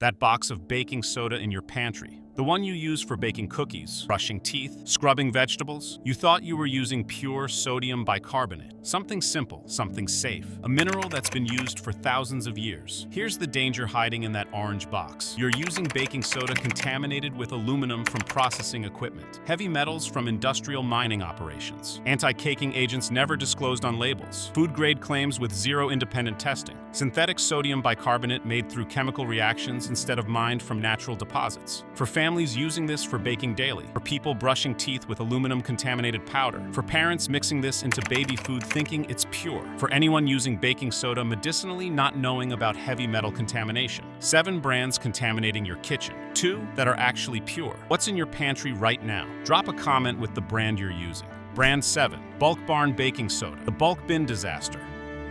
That box of baking soda in your pantry, the one you use for baking cookies, brushing teeth, scrubbing vegetables. You thought you were using pure sodium bicarbonate. Something simple, something safe. A mineral that's been used for thousands of years. Here's the danger hiding in that orange box. You're using baking soda contaminated with aluminum from processing equipment, heavy metals from industrial mining operations, anti-caking agents never disclosed on labels, food-grade claims with zero independent testing, synthetic sodium bicarbonate made through chemical reactions instead of mined from natural deposits. For families using this for baking daily, for people brushing teeth with aluminum-contaminated powder, for parents mixing this into baby food thinking it's pure, for anyone using baking soda medicinally not knowing about heavy metal contamination. 7 brands contaminating your kitchen, 2 that are actually pure. What's in your pantry right now? Drop a comment with the brand you're using. Brand 7, Bulk Barn Baking Soda, the bulk bin disaster,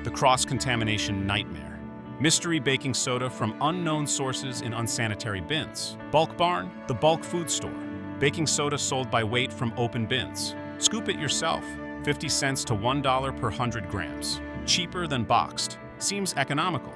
the cross-contamination nightmare. Mystery baking soda from unknown sources in unsanitary bins. Bulk Barn, the bulk food store. Baking soda sold by weight from open bins. Scoop it yourself. 50 cents to $1 per 100 grams. Cheaper than boxed. Seems economical.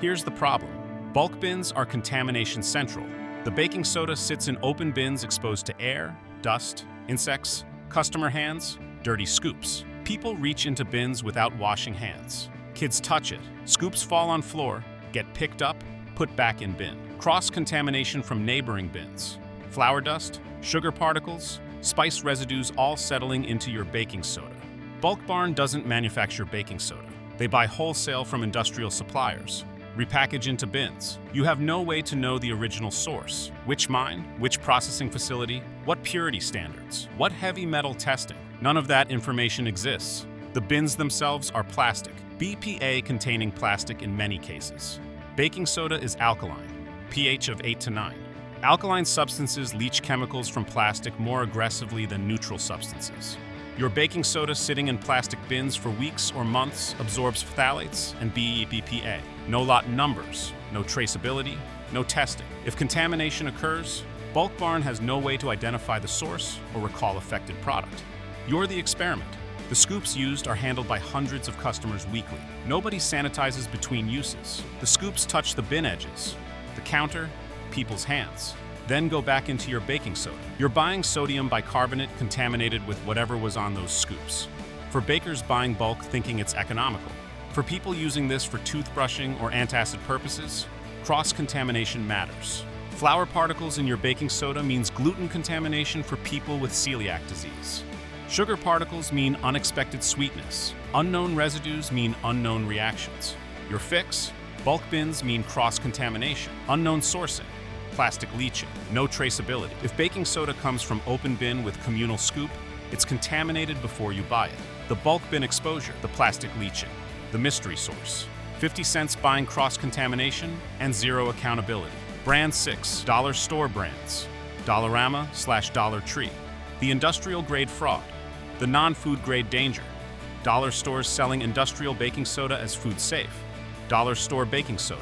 Here's the problem. Bulk bins are contamination central. The baking soda sits in open bins exposed to air, dust, insects, customer hands, dirty scoops. People reach into bins without washing hands. Kids touch it. Scoops fall on floor, get picked up, put back in bin. Cross-contamination from neighboring bins. Flour dust, sugar particles, spice residues all settling into your baking soda. Bulk Barn doesn't manufacture baking soda. They buy wholesale from industrial suppliers, repackage into bins. You have no way to know the original source. Which mine, which processing facility, what purity standards, what heavy metal testing. None of that information exists. The bins themselves are plastic, BPA-containing plastic in many cases. Baking soda is alkaline, pH of 8 to 9. Alkaline substances leach chemicals from plastic more aggressively than neutral substances. Your baking soda sitting in plastic bins for weeks or months absorbs phthalates and BPA. No lot numbers, no traceability, no testing. If contamination occurs, Bulk Barn has no way to identify the source or recall affected product. You're the experiment. The scoops used are handled by hundreds of customers weekly. Nobody sanitizes between uses. The scoops touch the bin edges, the counter, people's hands, then go back into your baking soda. You're buying sodium bicarbonate contaminated with whatever was on those scoops. For bakers buying bulk thinking it's economical. For people using this for toothbrushing or antacid purposes, cross-contamination matters. Flour particles in your baking soda means gluten contamination for people with celiac disease. Sugar particles mean unexpected sweetness. Unknown residues mean unknown reactions. Your fix? Bulk bins mean cross-contamination, unknown sourcing, plastic leaching, no traceability. If baking soda comes from open bin with communal scoop, it's contaminated before you buy it. The bulk bin exposure, the plastic leaching, the mystery source. 50 cents buying cross-contamination and zero accountability. Brand 6, dollar store brands. Dollarama/Dollar Tree. The industrial grade fraud. The non-food grade danger. Dollar stores selling industrial baking soda as food safe. Dollar store baking soda.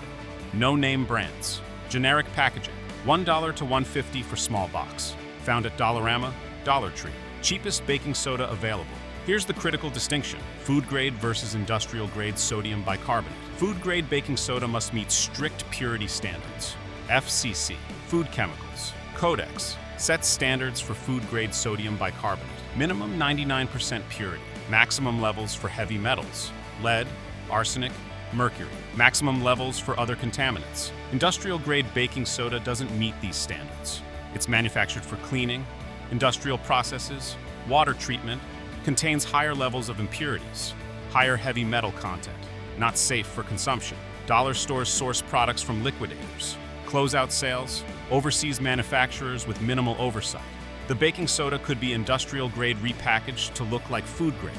No name brands. Generic packaging. $1 to $1.50 for small box. Found at Dollarama, Dollar Tree. Cheapest baking soda available. Here's the critical distinction. Food grade versus industrial grade sodium bicarbonate. Food grade baking soda must meet strict purity standards. FCC. Food chemicals. Codex. Sets standards for food-grade sodium bicarbonate. Minimum 99% purity. Maximum levels for heavy metals. Lead, arsenic, mercury. Maximum levels for other contaminants. Industrial-grade baking soda doesn't meet these standards. It's manufactured for cleaning, industrial processes, water treatment, contains higher levels of impurities, higher heavy metal content, not safe for consumption. Dollar stores source products from liquidators. Closeout sales, overseas manufacturers with minimal oversight. The baking soda could be industrial grade repackaged to look like food grade.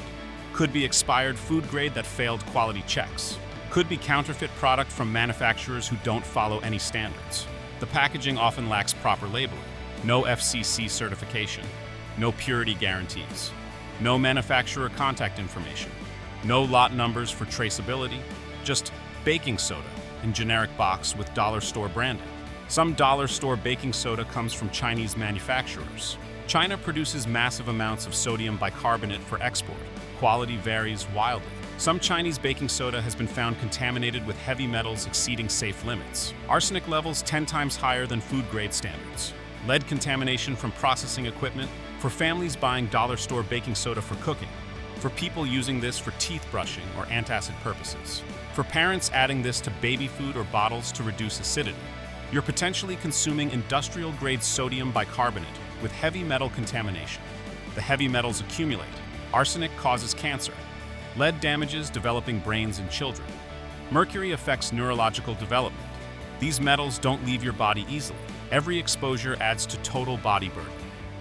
Could be expired food grade that failed quality checks. Could be counterfeit product from manufacturers who don't follow any standards. The packaging often lacks proper labeling. No FCC certification. No purity guarantees. No manufacturer contact information. No lot numbers for traceability. Just baking soda in generic box with dollar store branding. Some dollar store baking soda comes from Chinese manufacturers. China produces massive amounts of sodium bicarbonate for export. Quality varies wildly. Some Chinese baking soda has been found contaminated with heavy metals exceeding safe limits. Arsenic levels 10 times higher than food-grade standards. Lead contamination from processing equipment. For families buying dollar store baking soda for cooking. For people using this for teeth brushing or antacid purposes. For parents adding this to baby food or bottles to reduce acidity. You're potentially consuming industrial-grade sodium bicarbonate with heavy metal contamination. The heavy metals accumulate. Arsenic causes cancer. Lead damages developing brains in children. Mercury affects neurological development. These metals don't leave your body easily. Every exposure adds to total body burden.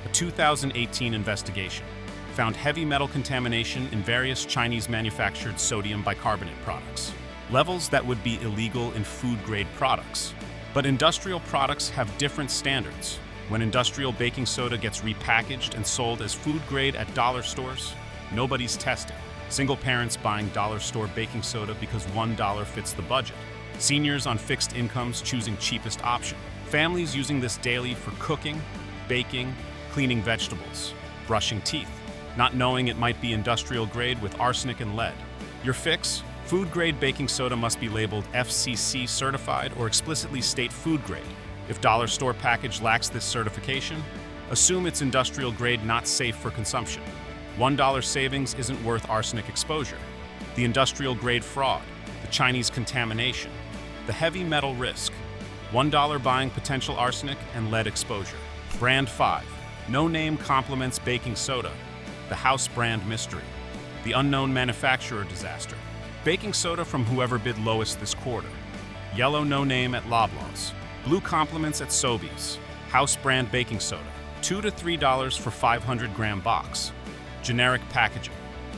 A 2018 investigation found heavy metal contamination in various Chinese-manufactured sodium bicarbonate products, levels that would be illegal in food-grade products. But industrial products have different standards. When industrial baking soda gets repackaged and sold as food-grade at dollar stores, nobody's testing. Single parents buying dollar store baking soda because $1 fits the budget. Seniors on fixed incomes choosing cheapest option. Families using this daily for cooking, baking, cleaning vegetables, brushing teeth, not knowing it might be industrial grade with arsenic and lead. Your fix? Food-grade baking soda must be labeled FCC certified or explicitly state food grade. If dollar store package lacks this certification, assume it's industrial grade not safe for consumption. $1 savings isn't worth arsenic exposure. The industrial grade fraud, the Chinese contamination, the heavy metal risk, $1 buying potential arsenic and lead exposure. Brand 5. No name complements baking soda. The house brand mystery. The unknown manufacturer disaster. Baking soda from whoever bid lowest this quarter. Yellow no name at Loblaws. Blue compliments at Sobeys. House brand baking soda. $2 to $3 for 500-gram box. Generic packaging.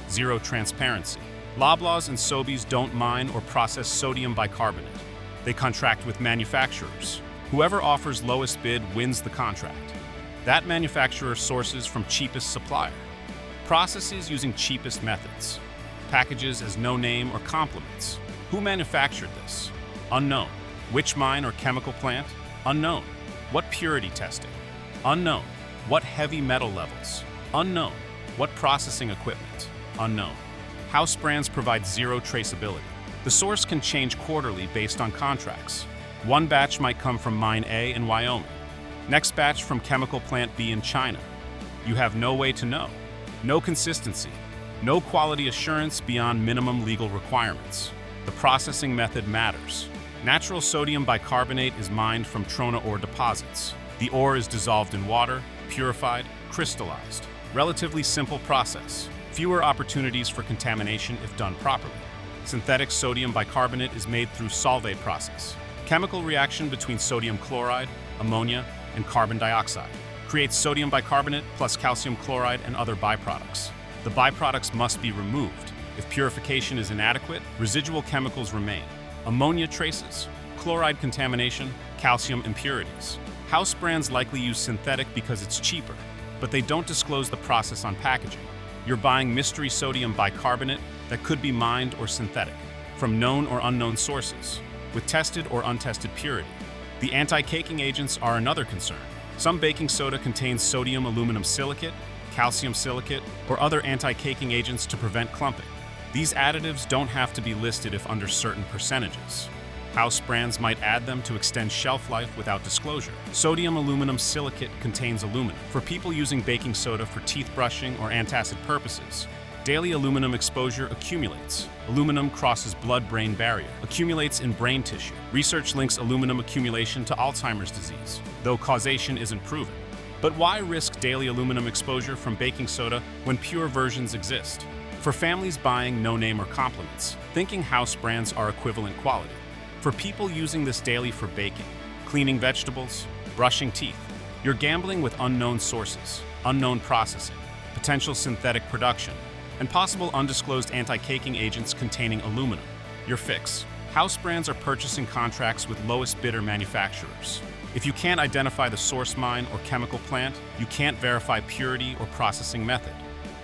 Zero transparency. Loblaws and Sobeys don't mine or process sodium bicarbonate. They contract with manufacturers. Whoever offers lowest bid wins the contract. That manufacturer sources from cheapest supplier. Processes using cheapest methods. Packages as no name or compliments. Who manufactured this? Unknown. Which mine or chemical plant? Unknown. What purity testing? Unknown. What heavy metal levels? Unknown. What processing equipment? Unknown. House brands provide zero traceability. The source can change quarterly based on contracts. One batch might come from mine A in Wyoming. Next batch from chemical plant B in China. You have no way to know. No consistency. No quality assurance beyond minimum legal requirements. The processing method matters. Natural sodium bicarbonate is mined from trona ore deposits. The ore is dissolved in water, purified, crystallized. Relatively simple process. Fewer opportunities for contamination if done properly. Synthetic sodium bicarbonate is made through solvay process. Chemical reaction between sodium chloride, ammonia, and carbon dioxide creates sodium bicarbonate plus calcium chloride and other byproducts. The byproducts must be removed. If purification is inadequate, residual chemicals remain. Ammonia traces, chloride contamination, calcium impurities. House brands likely use synthetic because it's cheaper, but they don't disclose the process on packaging. You're buying mystery sodium bicarbonate that could be mined or synthetic, from known or unknown sources, with tested or untested purity. The anti-caking agents are another concern. Some baking soda contains sodium aluminum silicate, calcium silicate, or other anti-caking agents to prevent clumping. These additives don't have to be listed if under certain percentages. House brands might add them to extend shelf life without disclosure. Sodium aluminum silicate contains aluminum. For people using baking soda for teeth brushing or antacid purposes, daily aluminum exposure accumulates. Aluminum crosses blood-brain barrier, accumulates in brain tissue. Research links aluminum accumulation to Alzheimer's disease, though causation isn't proven. But why risk daily aluminum exposure from baking soda when pure versions exist? For families buying no name or compliments, thinking house brands are equivalent quality. For people using this daily for baking, cleaning vegetables, brushing teeth, you're gambling with unknown sources, unknown processing, potential synthetic production, and possible undisclosed anti-caking agents containing aluminum. Your fix. House brands are purchasing contracts with lowest bidder manufacturers. If you can't identify the source mine or chemical plant, you can't verify purity or processing method.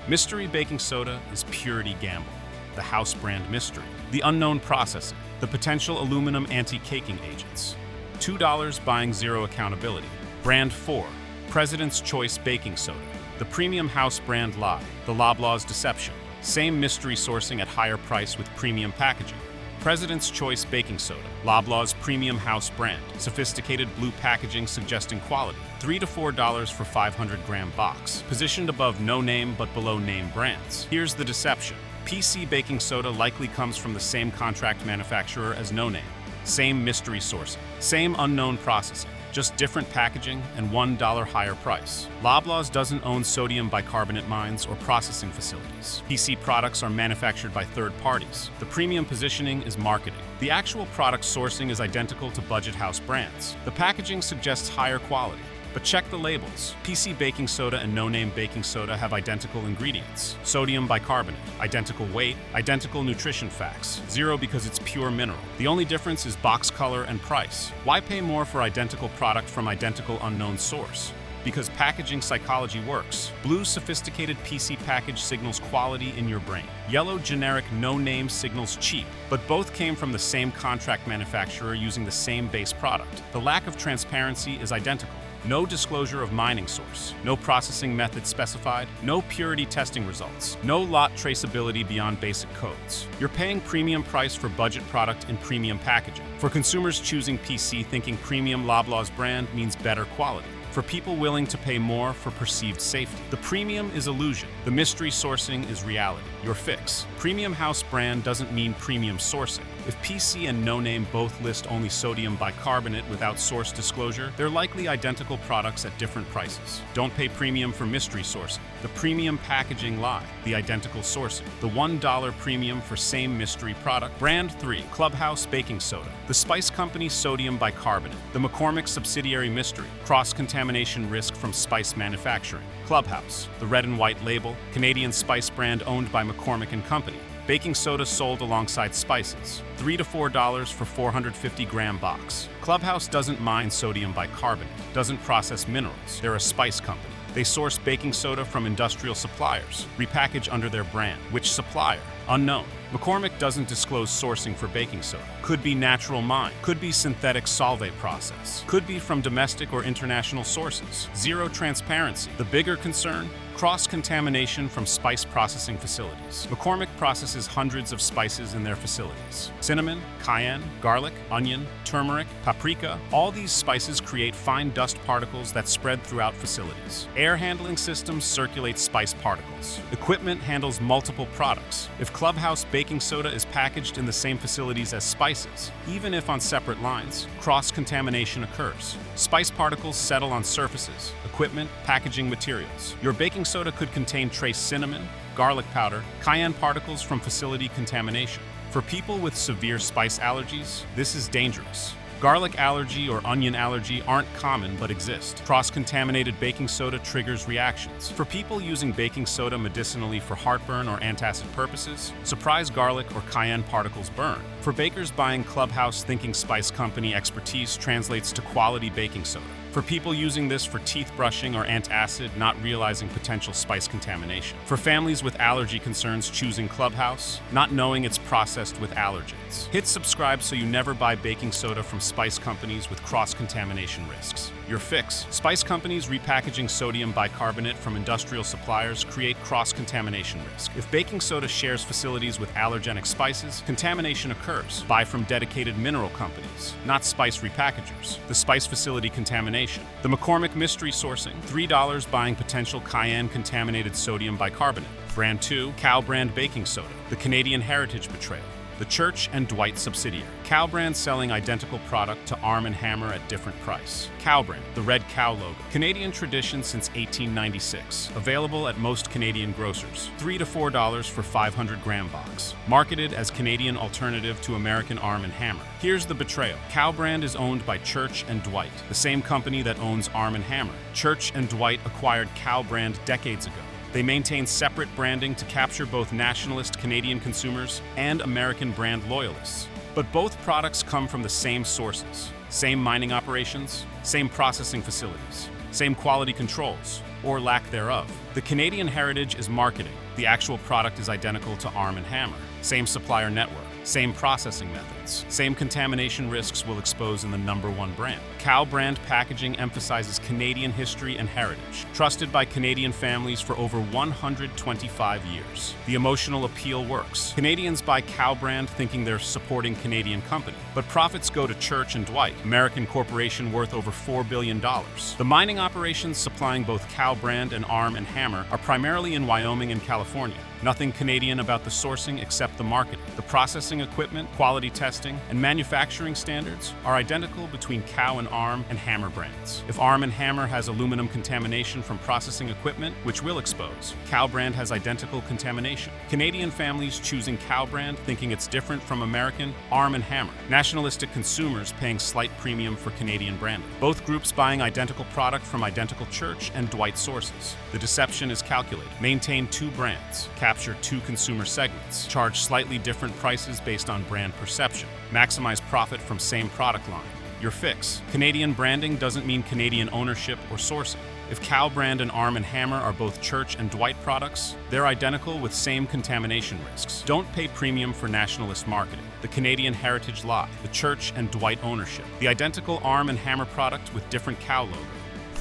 Mystery baking soda is purity gamble. The house brand mystery. The unknown processing. The potential aluminum anti-caking agents. $2 buying zero accountability. Brand 4. President's Choice Baking Soda. The premium house brand lie. The Loblaws deception. Same mystery sourcing at higher price with premium packaging. President's Choice Baking Soda, Loblaw's premium house brand. Sophisticated blue packaging suggesting quality. $3 to $4 for 500-gram box. Positioned above no name but below name brands. Here's the deception. PC baking soda likely comes from the same contract manufacturer as no name. Same mystery sourcing. Same unknown processing. Just different packaging and $1 higher price. Loblaws doesn't own sodium bicarbonate mines or processing facilities. PC products are manufactured by third parties. The premium positioning is marketing. The actual product sourcing is identical to budget house brands. The packaging suggests higher quality. But check the labels. PC baking soda and no-name baking soda have identical ingredients. Sodium bicarbonate, identical weight, identical nutrition facts. 0 because it's pure mineral. The only difference is box color and price. Why pay more for identical product from identical unknown source? Because packaging psychology works. Blue sophisticated PC package signals quality in your brain. Yellow generic no-name signals cheap, but both came from the same contract manufacturer using the same base product. The lack of transparency is identical. No disclosure of mining source, no processing method specified, no purity testing results, no lot traceability beyond basic codes. You're paying premium price for budget product in premium packaging. For consumers choosing PC thinking premium Loblaw's brand means better quality. For people willing to pay more for perceived safety. The premium is illusion. The mystery sourcing is reality. Your fix. Premium house brand doesn't mean premium sourcing. If PC and no name both list only sodium bicarbonate without source disclosure, they're likely identical products at different prices. Don't pay premium for mystery sourcing. The premium packaging lie. The identical sourcing. The $1 premium for same mystery product. Brand 3, Clubhouse Baking Soda. The Spice Company sodium bicarbonate. The McCormick subsidiary mystery. Cross-contamination risk from spice manufacturing. Clubhouse. The red and white label. Canadian spice brand owned by McCormick and Company. Baking soda sold alongside spices. $3 to $4 for 450-gram box. Clubhouse doesn't mine sodium bicarbonate, doesn't process minerals. They're a spice company. They source baking soda from industrial suppliers, repackage under their brand. Which supplier? Unknown. McCormick doesn't disclose sourcing for baking soda. Could be natural mine. Could be synthetic solvay process. Could be from domestic or international sources. Zero transparency. The bigger concern? Cross-contamination from spice processing facilities. McCormick processes hundreds of spices in their facilities. Cinnamon, cayenne, garlic, onion, turmeric, paprika. All these spices create fine dust particles that spread throughout facilities. Air handling systems circulate spice particles. Equipment handles multiple products. If Clubhouse baking soda is packaged in the same facilities as spices, even if on separate lines, cross-contamination occurs. Spice particles settle on surfaces, equipment, packaging materials. Your baking soda could contain trace cinnamon, garlic powder, cayenne particles from facility contamination. For people with severe spice allergies, this is dangerous. Garlic allergy or onion allergy aren't common but exist. Cross-contaminated baking soda triggers reactions. For people using baking soda medicinally for heartburn or antacid purposes, surprise garlic or cayenne particles burn. For bakers buying Clubhouse thinking Spice Company expertise translates to quality baking soda. For people using this for teeth brushing or antacid, not realizing potential spice contamination. For families with allergy concerns choosing Clubhouse, not knowing it's processed with allergens. Hit subscribe so you never buy baking soda from spice companies with cross-contamination risks. Your fix. Spice companies repackaging sodium bicarbonate from industrial suppliers create cross-contamination risk. If baking soda shares facilities with allergenic spices, contamination occurs. Buy from dedicated mineral companies, not spice repackagers. The spice facility contamination. The McCormick mystery sourcing, $3 buying potential cayenne contaminated sodium bicarbonate. Brand 2, Cow brand baking soda. The Canadian heritage betrayal. The Church and Dwight subsidiary. Cow brand selling identical product to Arm & Hammer at different price. Cow brand, the red cow logo. Canadian tradition since 1896. Available at most Canadian grocers. $3 to $4 for 500-gram box. Marketed as Canadian alternative to American Arm & Hammer. Here's the betrayal. Cow brand is owned by Church and Dwight, the same company that owns Arm & Hammer. Church and Dwight acquired Cow brand decades ago. They maintain separate branding to capture both nationalist Canadian consumers and American brand loyalists. But both products come from the same sources, same mining operations, same processing facilities, same quality controls, or lack thereof. The Canadian heritage is marketing. The actual product is identical to Arm & Hammer. Same supplier network, same processing methods. brands. Same contamination risks will expose in the #1 brand. Cow brand packaging emphasizes Canadian history and heritage, trusted by Canadian families for over 125 years. The emotional appeal works. Canadians buy Cow brand thinking they're supporting Canadian company, but profits go to Church & Dwight, American corporation worth over $4 billion. The mining operations supplying both Cow brand and Arm & Hammer are primarily in Wyoming and California. Nothing Canadian about the sourcing except the marketing. The processing equipment, quality testing, and manufacturing standards are identical between Cow and Arm & Hammer brands. If Arm & Hammer has aluminum contamination from processing equipment, which will expose, Cow brand has identical contamination. Canadian families choosing Cow brand thinking it's different from American Arm & Hammer. Nationalistic consumers paying slight premium for Canadian branding. Both groups buying identical product from identical Church & Dwight sources. The deception is calculated. Maintain 2 brands. Capture 2 consumer segments, charge slightly different prices based on brand perception, maximize profit from same product line. Your fix. Canadian branding doesn't mean Canadian ownership or sourcing. If Cow brand and Arm & Hammer are both Church & Dwight products, they're identical with same contamination risks. Don't pay premium for nationalist marketing. The Canadian heritage lie, the Church & Dwight ownership. The identical Arm & Hammer product with different cow logo.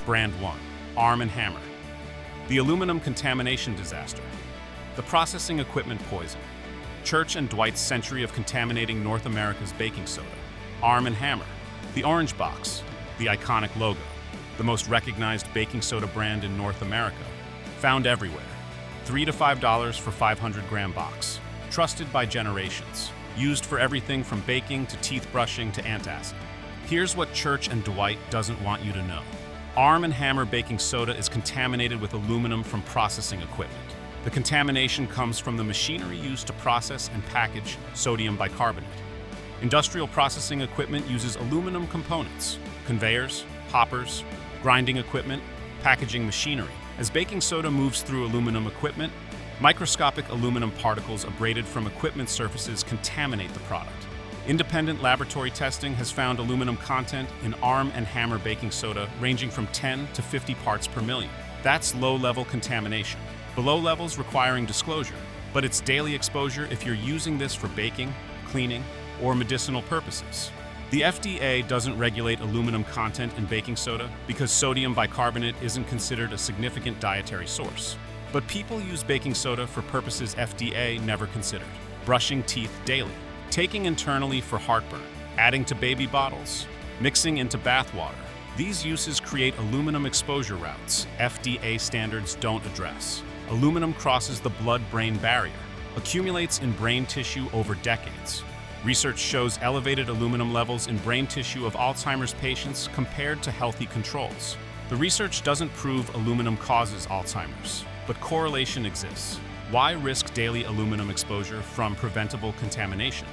Brand 1. Arm & Hammer. The aluminum contamination disaster. The processing equipment poison. Church & Dwight's century of contaminating North America's baking soda. Arm & Hammer. The orange box. The iconic logo. The most recognized baking soda brand in North America. Found everywhere. $3 to $5 for 500-gram box. Trusted by generations. Used for everything from baking to teeth brushing to antacid. Here's what Church & Dwight doesn't want you to know. Arm & Hammer baking soda is contaminated with aluminum from processing equipment. The contamination comes from the machinery used to process and package sodium bicarbonate. Industrial processing equipment uses aluminum components, conveyors, hoppers, grinding equipment, packaging machinery. As baking soda moves through aluminum equipment, microscopic aluminum particles abraded from equipment surfaces contaminate the product. Independent laboratory testing has found aluminum content in Arm & Hammer baking soda ranging from 10 to 50 parts per million. That's low-level contamination. Below levels requiring disclosure, but it's daily exposure if you're using this for baking, cleaning, or medicinal purposes. The FDA doesn't regulate aluminum content in baking soda because sodium bicarbonate isn't considered a significant dietary source. But people use baking soda for purposes FDA never considered. Brushing teeth daily, taking internally for heartburn, adding to baby bottles, mixing into bath water. These uses create aluminum exposure routes FDA standards don't address. Aluminum crosses the blood-brain barrier, accumulates in brain tissue over decades. Research shows elevated aluminum levels in brain tissue of Alzheimer's patients compared to healthy controls. The research doesn't prove aluminum causes Alzheimer's, but correlation exists. Why risk daily aluminum exposure from preventable contamination?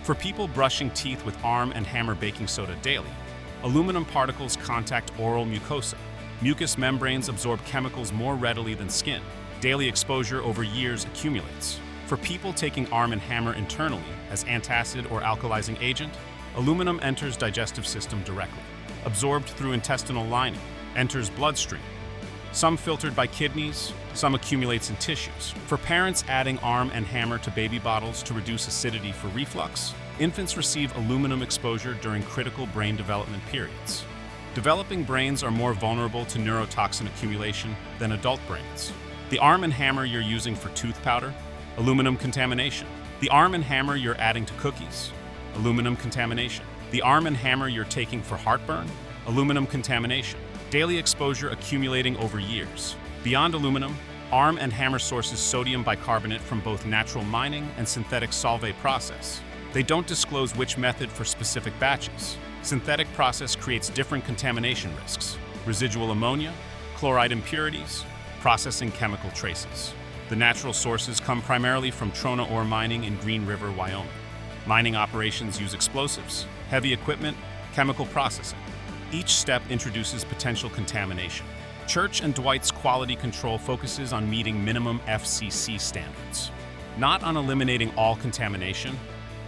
For people brushing teeth with Arm & Hammer baking soda daily, aluminum particles contact oral mucosa. Mucous membranes absorb chemicals more readily than skin. Daily exposure over years accumulates. For people taking Arm & Hammer internally as antacid or alkalizing agent, aluminum enters digestive system directly. Absorbed through intestinal lining, enters bloodstream. Some filtered by kidneys, some accumulates in tissues. For parents adding Arm & Hammer to baby bottles to reduce acidity for reflux, infants receive aluminum exposure during critical brain development periods. Developing brains are more vulnerable to neurotoxin accumulation than adult brains. The Arm & Hammer you're using for tooth powder, aluminum contamination. The Arm & Hammer you're adding to cookies, aluminum contamination. The Arm & Hammer you're taking for heartburn, aluminum contamination. Daily exposure accumulating over years. Beyond aluminum, Arm & Hammer sources sodium bicarbonate from both natural mining and synthetic solvay process. They don't disclose which method for specific batches. Synthetic process creates different contamination risks. Residual ammonia, chloride impurities, processing chemical traces. The natural sources come primarily from trona ore mining in Green River, Wyoming. Mining operations use explosives, heavy equipment, chemical processing. Each step introduces potential contamination. Church & Dwight's quality control focuses on meeting minimum FCC standards, not on eliminating all contamination,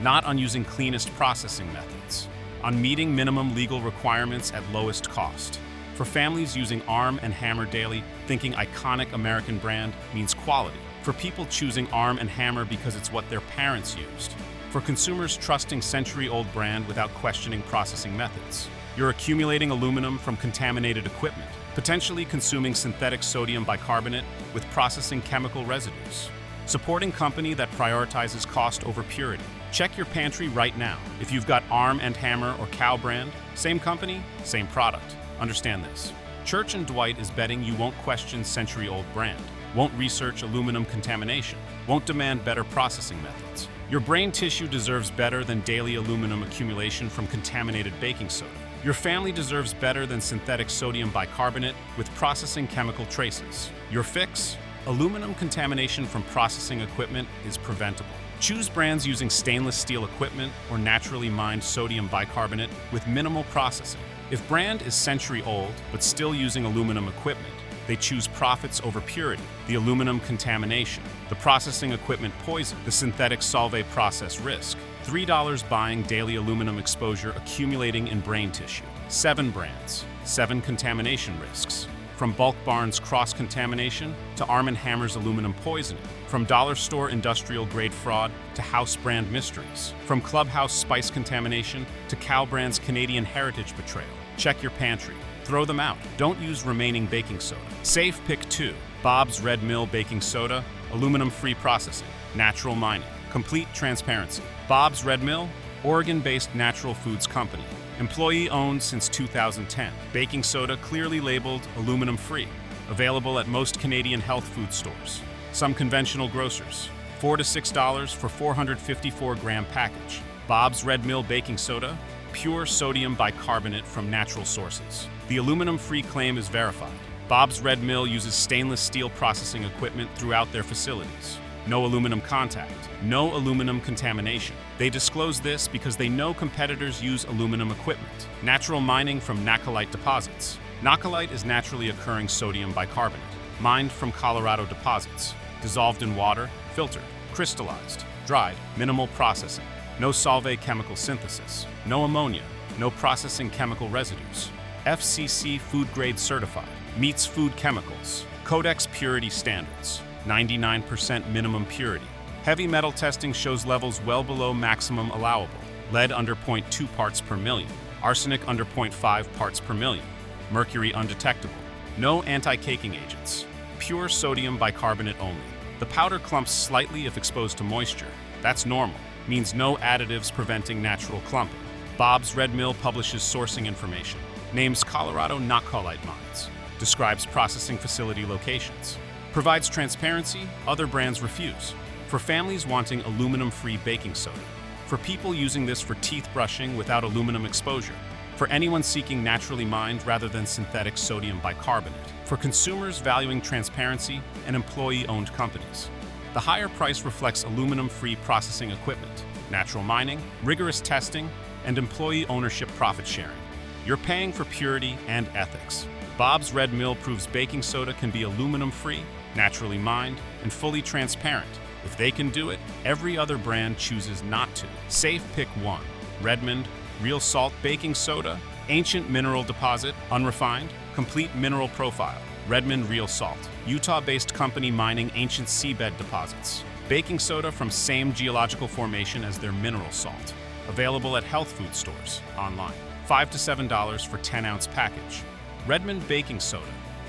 not on using cleanest processing methods, on meeting minimum legal requirements at lowest cost. For families using Arm & Hammer daily, thinking iconic American brand means quality. For people choosing Arm & Hammer because it's what their parents used, for consumers trusting century-old brand without questioning processing methods. You're accumulating aluminum from contaminated equipment, potentially consuming synthetic sodium bicarbonate with processing chemical residues. Supporting company that prioritizes cost over purity. Check your pantry right now. If you've got Arm & Hammer or Cow brand, same company, same product. Understand this. Church & Dwight is betting you won't question century-old brand, won't research aluminum contamination, won't demand better processing methods. Your brain tissue deserves better than daily aluminum accumulation from contaminated baking soda. Your family deserves better than synthetic sodium bicarbonate with processing chemical traces. Your fix? Aluminum contamination from processing equipment is preventable. Choose brands using stainless steel equipment or naturally mined sodium bicarbonate with minimal processing. If brand is century old but still using aluminum equipment, they choose profits over purity, the aluminum contamination, the processing equipment poison, the synthetic solvay process risk. $3 buying daily aluminum exposure accumulating in brain tissue. 7 brands, 7 contamination risks. From Bulk Barn's cross-contamination to Arm & Hammer's aluminum poisoning. From dollar store industrial-grade fraud to house brand mysteries. From Clubhouse spice contamination to Cow brand's Canadian heritage betrayal. Check your pantry. Throw them out. Don't use remaining baking soda. Safe pick 2. Bob's Red Mill Baking Soda, aluminum-free processing, natural mining, complete transparency. Bob's Red Mill, Oregon-based natural foods company. Employee-owned since 2010. Baking soda clearly labeled aluminum-free. Available at most Canadian health food stores. Some conventional grocers. $4 to $6 for 454-gram package. Bob's Red Mill Baking Soda, pure sodium bicarbonate from natural sources. The aluminum-free claim is verified. Bob's Red Mill uses stainless steel processing equipment throughout their facilities. No aluminum contact, no aluminum contamination. They disclose this because they know competitors use aluminum equipment. Natural mining from nacolite deposits. Nacolite is naturally occurring sodium bicarbonate, mined from Colorado deposits, dissolved in water, filtered, crystallized, dried, minimal processing. No solvay chemical synthesis, no ammonia, no processing chemical residues. FCC food grade certified, meets food chemicals, Codex purity standards. 99% minimum purity. Heavy metal testing shows levels well below maximum allowable. Lead under 0.2 parts per million. Arsenic under 0.5 parts per million. Mercury undetectable. No anti-caking agents. Pure sodium bicarbonate only. The powder clumps slightly if exposed to moisture. That's normal. Means no additives preventing natural clumping. Bob's Red Mill publishes sourcing information. Names Colorado nacolite mines. Describes processing facility locations. Provides transparency other brands refuse. For families wanting aluminum-free baking soda. For people using this for teeth brushing without aluminum exposure. For anyone seeking naturally mined rather than synthetic sodium bicarbonate. For consumers valuing transparency and employee-owned companies. The higher price reflects aluminum-free processing equipment, natural mining, rigorous testing, and employee ownership profit sharing. You're paying for purity and ethics. Bob's Red Mill proves baking soda can be aluminum-free, naturally mined, and fully transparent. If they can do it, every other brand chooses not to. Safe pick 1. Redmond, real salt baking soda, ancient mineral deposit, unrefined, complete mineral profile. Redmond real salt, Utah-based company mining ancient seabed deposits. Baking soda from same geological formation as their mineral salt. Available at health food stores, online. $5 to $7 for 10-ounce package. Redmond baking soda,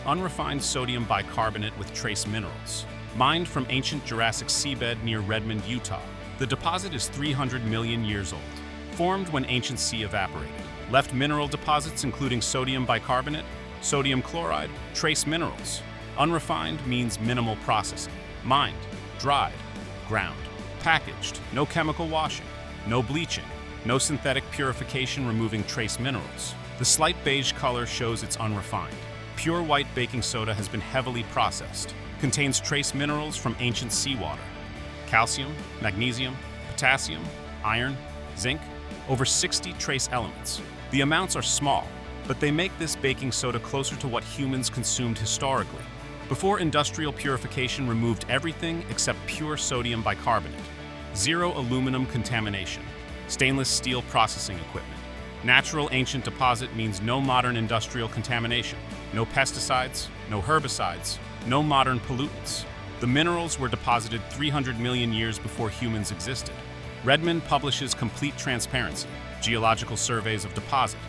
unrefined sodium bicarbonate with trace minerals. Mined from ancient Jurassic seabed near Redmond, Utah. The deposit is 300 million years old. Formed when ancient sea evaporated. Left mineral deposits including sodium bicarbonate, sodium chloride, trace minerals. Unrefined means minimal processing. Mined, dried, ground. Packaged, no chemical washing, no bleaching, no synthetic purification removing trace minerals. The slight beige color shows it's unrefined. Pure white baking soda has been heavily processed. Contains trace minerals from ancient seawater. Calcium, magnesium, potassium, iron, zinc, over 60 trace elements. The amounts are small, but they make this baking soda closer to what humans consumed historically, before industrial purification removed everything except pure sodium bicarbonate. Zero aluminum contamination. Stainless steel processing equipment. Natural ancient deposit means no modern industrial contamination, no pesticides, no herbicides, no modern pollutants. The minerals were deposited 300 million years before humans existed. Redmond publishes complete transparency, geological surveys of deposit,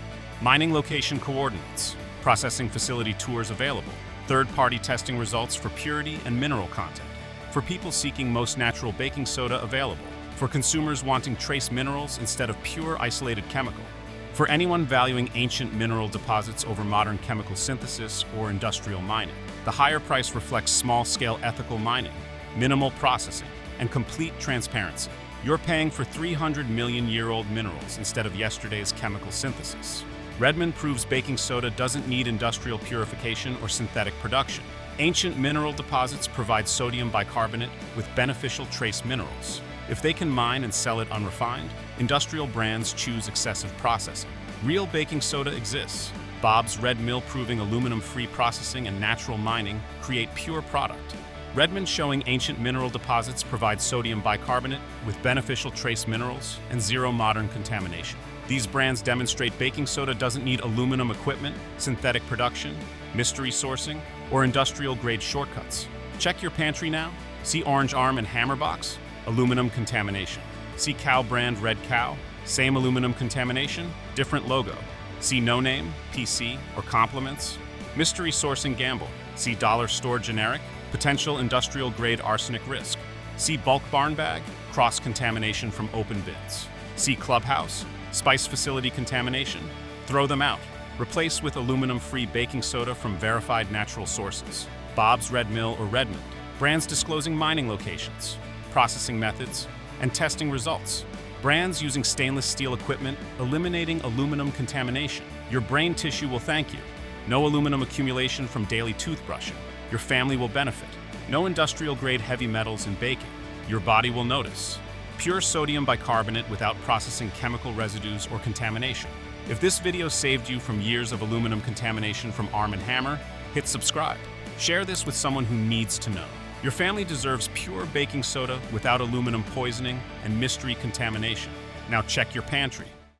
mining location coordinates, processing facility tours available, third-party testing results for purity and mineral content, for people seeking most natural baking soda available, for consumers wanting trace minerals instead of pure isolated chemical, for anyone valuing ancient mineral deposits over modern chemical synthesis or industrial mining. The higher price reflects small-scale ethical mining, minimal processing, and complete transparency. You're paying for 300-million-year-old minerals instead of yesterday's chemical synthesis. Redmond proves baking soda doesn't need industrial purification or synthetic production. Ancient mineral deposits provide sodium bicarbonate with beneficial trace minerals. If they can mine and sell it unrefined, industrial brands choose excessive processing. Real baking soda exists. Bob's Red Mill proving aluminum-free processing and natural mining create pure product. Redmond showing ancient mineral deposits provide sodium bicarbonate with beneficial trace minerals and zero modern contamination. These brands demonstrate baking soda doesn't need aluminum equipment, synthetic production, mystery sourcing, or industrial-grade shortcuts. Check your pantry now. See Orange Arm and Hammer Box? Aluminum contamination. See Cow brand Red Cow? Same aluminum contamination, different logo. See No Name, PC, or Compliments? Mystery sourcing gamble. See Dollar Store generic? Potential industrial-grade arsenic risk. See Bulk Barn Bag? Cross-contamination from open bins. See Clubhouse? Spice facility contamination? Throw them out. Replace with aluminum-free baking soda from verified natural sources. Bob's Red Mill or Redmond. Brands disclosing mining locations, processing methods, and testing results. Brands using stainless steel equipment, eliminating aluminum contamination. Your brain tissue will thank you. No aluminum accumulation from daily toothbrushing. Your family will benefit. No industrial-grade heavy metals in baking. Your body will notice. Pure sodium bicarbonate without processing chemical residues or contamination. If this video saved you from years of aluminum contamination from Arm & Hammer, hit subscribe. Share this with someone who needs to know. Your family deserves pure baking soda without aluminum poisoning and mystery contamination. Now check your pantry.